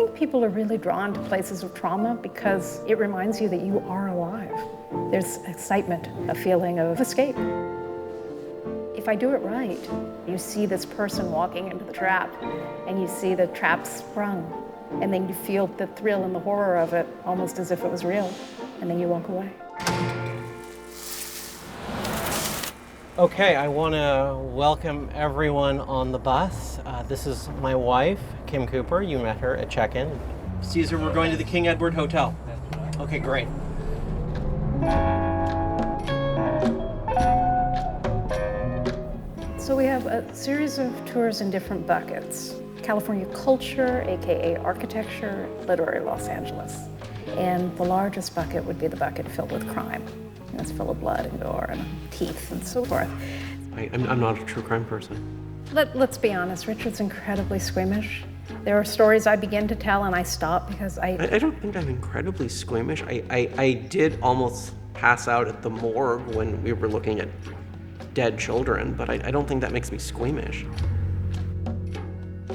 think people are really drawn to places of trauma because it reminds you that you are alive. There's excitement, a feeling of escape. If I do it right, you see this person walking into the trap, and you see the trap sprung, and then you feel the thrill and the horror of it, almost as if it was real, and then you walk away. Okay, I want to welcome everyone on the bus. This is my wife, Kim Cooper. You met her at check-in. Caesar, we're going to the King Edward Hotel. Okay, great. So we have a series of tours in different buckets. California culture, AKA architecture, literary Los Angeles. And the largest bucket would be the bucket filled with crime. It's full of blood and gore and teeth and so forth. I'm not a true crime person. Let's be honest, Richard's incredibly squeamish. There are stories I begin to tell and I stop because I don't think I'm incredibly squeamish. I did almost pass out at the morgue when we were looking at dead children, but I don't think that makes me squeamish.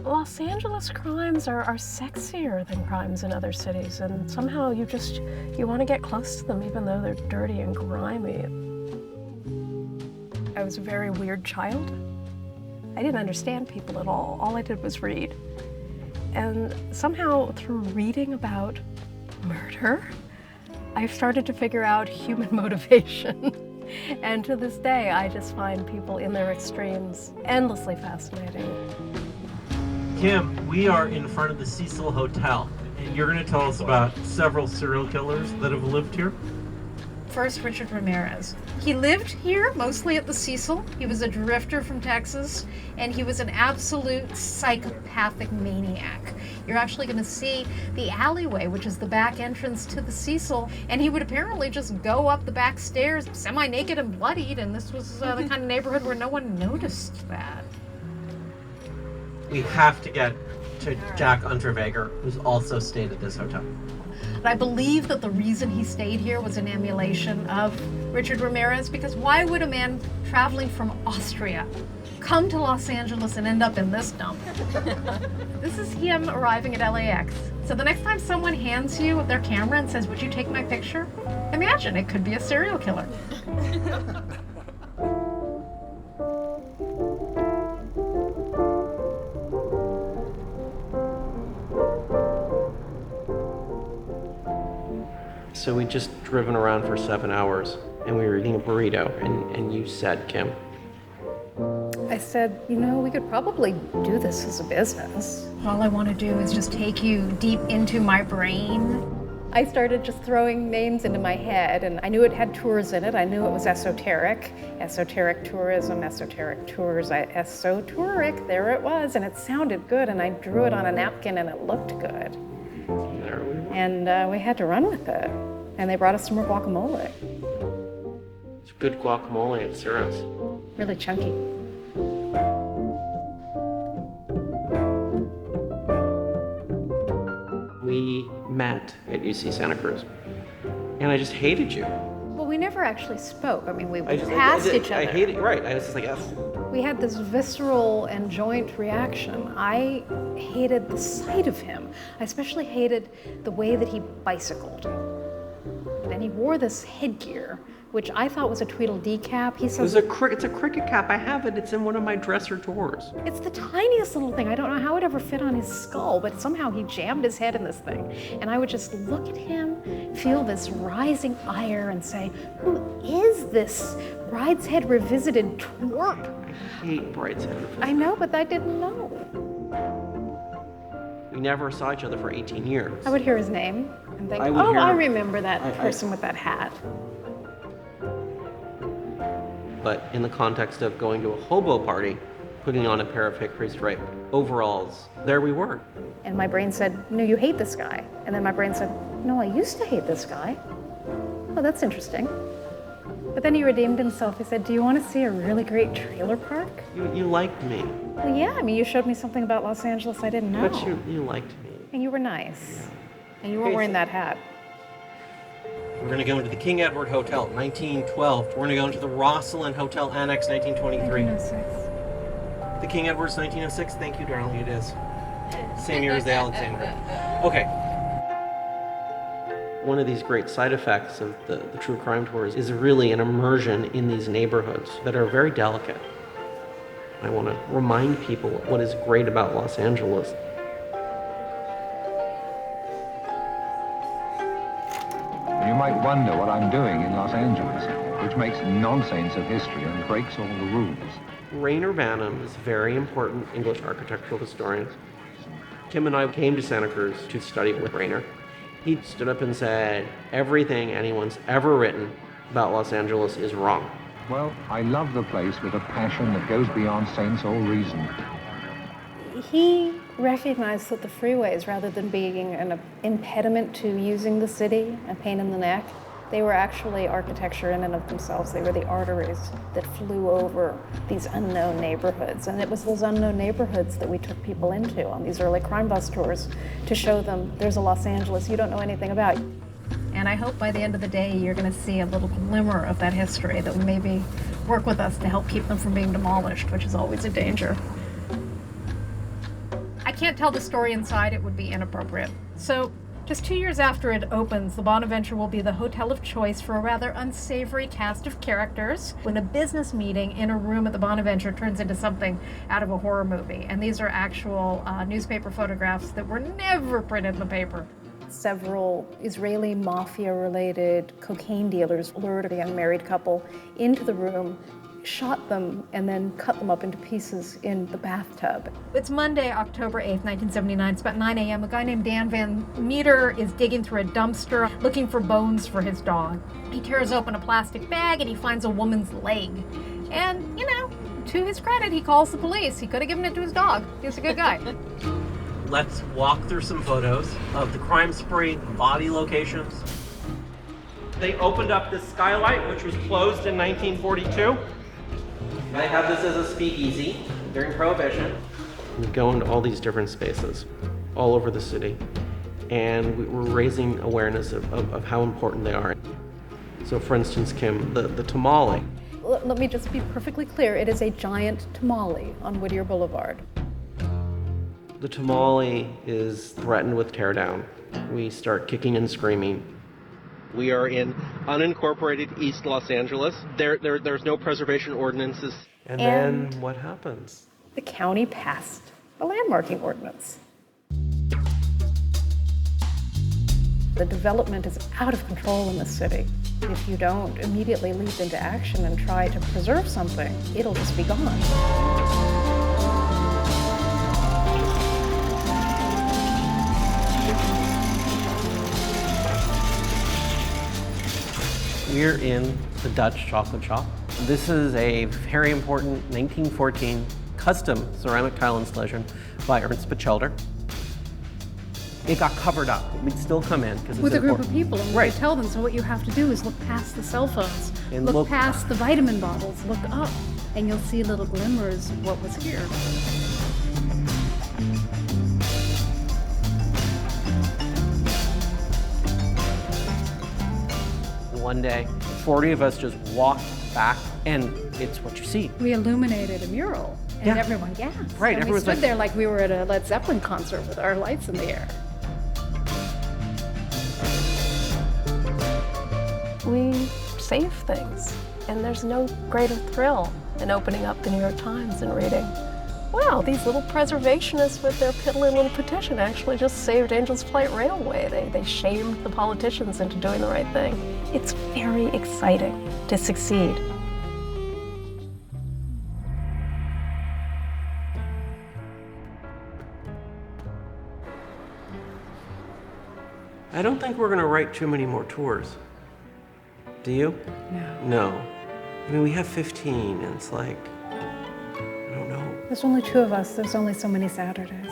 Los Angeles crimes are sexier than crimes in other cities, and somehow you want to get close to them even though they're dirty and grimy. I was a very weird child. I didn't understand people at all. All I did was read. And somehow through reading about murder, I started to figure out human motivation. And to this day, I just find people in their extremes endlessly fascinating. Kim, we are in front of the Cecil Hotel, and you're going to tell us about several serial killers that have lived here. First, Richard Ramirez. He lived here, mostly at the Cecil. He was a drifter from Texas, and he was an absolute psychopathic maniac. You're actually going to see the alleyway, which is the back entrance to the Cecil, and he would apparently just go up the back stairs semi-naked and bloodied, and this was the kind of neighborhood where no one noticed that. We have to get to Jack Unterweger, who's also stayed at this hotel. I believe that the reason he stayed here was an emulation of Richard Ramirez, because why would a man traveling from Austria come to Los Angeles and end up in this dump? This is him arriving at LAX. So the next time someone hands you their camera and says, "Would you take my picture?" Imagine it could be a serial killer. So we'd just driven around for 7 hours, and we were eating a burrito, and you said, Kim. I said, we could probably do this as a business. All I want to do is just take you deep into my brain. I started just throwing names into my head, and I knew it had tours in it. I knew it was esoteric tourism, esoteric tours, esoteric, there it was, and it sounded good, and I drew it on a napkin, and it looked good. There we were. And we had to run with it, and they brought us some more guacamole. It's good guacamole at Ciro's. Really chunky. We met at UC Santa Cruz, and I just hated you. Well, we never actually spoke. I mean, we passed each other. I hated, right, I was just like, ugh. We had this visceral and joint reaction. I hated the sight of him. I especially hated the way that he bicycled. And he wore this headgear, which I thought was a Tweedledee cap. He says it's a cricket cap. I have it. It's in one of my dresser drawers. it's the tiniest little thing. I don't know how it ever fit on his skull, but somehow he jammed his head in this thing. And I would just look at him, feel this rising ire, and say, who is this Brideshead Revisited twerp? I hate Brideshead Revisited. I know, but I didn't know. We never saw each other for 18 years. I would hear his name and think, I I remember that person with that hat. But in the context of going to a hobo party, putting on a pair of hickory striped overalls, there we were. And my brain said, no, you hate this guy. And then my brain said, no, I used to hate this guy. Oh, that's interesting. But then he redeemed himself. He said, do you want to see a really great trailer park? You liked me. Well, yeah, I mean, you showed me something about Los Angeles I didn't know. But you liked me. And you were nice. And you weren't wearing that hat. We're going to go into the King Edward Hotel, 1912. We're going to go into the Rosslyn Hotel Annex, 1923. 1906. The King Edward's 1906. Thank you, darling. It is. Same year as the Alexandra. Okay. One of these great side effects of the true crime tours is really an immersion in these neighborhoods that are very delicate. I want to remind people what is great about Los Angeles. You might wonder what I'm doing in Los Angeles, which makes nonsense of history and breaks all the rules. Rainer Banham is a very important English architectural historian. Kim and I came to Santa Cruz to study with Rainer. He stood up and said, everything anyone's ever written about Los Angeles is wrong. Well, I love the place with a passion that goes beyond sense or reason. He recognized that the freeways, rather than being an impediment to using the city, a pain in the neck, they were actually architecture in and of themselves. They were the arteries that flew over these unknown neighborhoods. And it was those unknown neighborhoods that we took people into on these early crime bus tours to show them there's a Los Angeles you don't know anything about. And I hope by the end of the day you're going to see a little glimmer of that history that will maybe work with us to help keep them from being demolished, which is always a danger. I can't tell the story inside, it would be inappropriate. So, just 2 years after it opens, the Bonaventure will be the hotel of choice for a rather unsavory cast of characters when a business meeting in a room at the Bonaventure turns into something out of a horror movie. And these are actual newspaper photographs that were never printed in the paper. Several Israeli mafia-related cocaine dealers lured a young married couple into the room, shot them, and then cut them up into pieces in the bathtub. It's Monday, October 8th, 1979. It's about 9 a.m. A guy named Dan Van Meter is digging through a dumpster looking for bones for his dog. He tears open a plastic bag and he finds a woman's leg. And, you know, to his credit, he calls the police. He could have given it to his dog. He's a good guy. Let's walk through some photos of the crime spree, body locations. They opened up this skylight, which was closed in 1942. I have this as a speakeasy during Prohibition. We go into all these different spaces all over the city, and we're raising awareness of how important they are. So for instance, Kim, the tamale. Let me just be perfectly clear. It is a giant tamale on Whittier Boulevard. The tamale is threatened with tear down. We start kicking and screaming. We are in unincorporated East Los Angeles. There's no preservation ordinances. And then what happens? The county passed a landmarking ordinance. The development is out of control in the city. If you don't immediately leap into action and try to preserve something, it'll just be gone. We're in the Dutch chocolate shop. This is a very important 1914 custom ceramic tile installation by Ernst Batchelder. It got covered up. We'd still come in because With a group of people, and we tell them, so what you have to do is look past the cell phones, And look look past the vitamin bottles, look up, and you'll see little glimmers of what was here. One day, 40 of us just walked back, and it's what you see. We illuminated a mural, and Yeah. everyone gasped. Right, and we everyone's stood like- there like we were at a Led Zeppelin concert with our lights in the air. We save things, and there's no greater thrill than opening up the New York Times and reading, wow, these little preservationists with their piddly little petition actually just saved Angel's Flight Railway. They shamed the politicians into doing the right thing. It's very exciting to succeed. I don't think we're gonna write too many more tours. Do you? No. I mean, we have 15, and it's like, I don't know. There's only two of us. There's only so many Saturdays.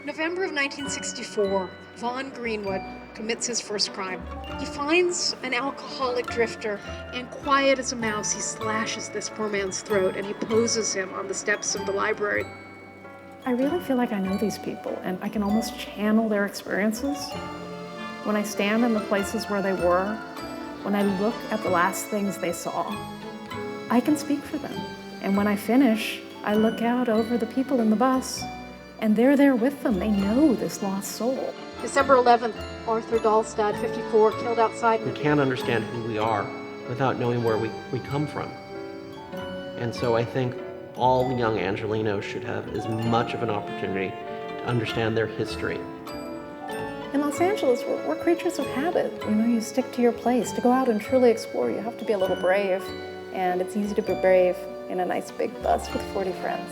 November of 1964, Vaughn Greenwood commits his first crime. He finds an alcoholic drifter, and quiet as a mouse, he slashes this poor man's throat, and he poses him on the steps of the library. I really feel like I know these people, and I can almost channel their experiences. When I stand in the places where they were, when I look at the last things they saw, I can speak for them. And when I finish, I look out over the people in the bus, And they're there with them. They know this lost soul. December 11th, Arthur Dahlstad, 54, killed outside. We can't understand who we are without knowing where we come from. And so I think all young Angelenos should have as much of an opportunity to understand their history. In Los Angeles, we're creatures of habit. You know, you stick to your place. To go out and truly explore, you have to be a little brave. And it's easy to be brave in a nice big bus with 40 friends.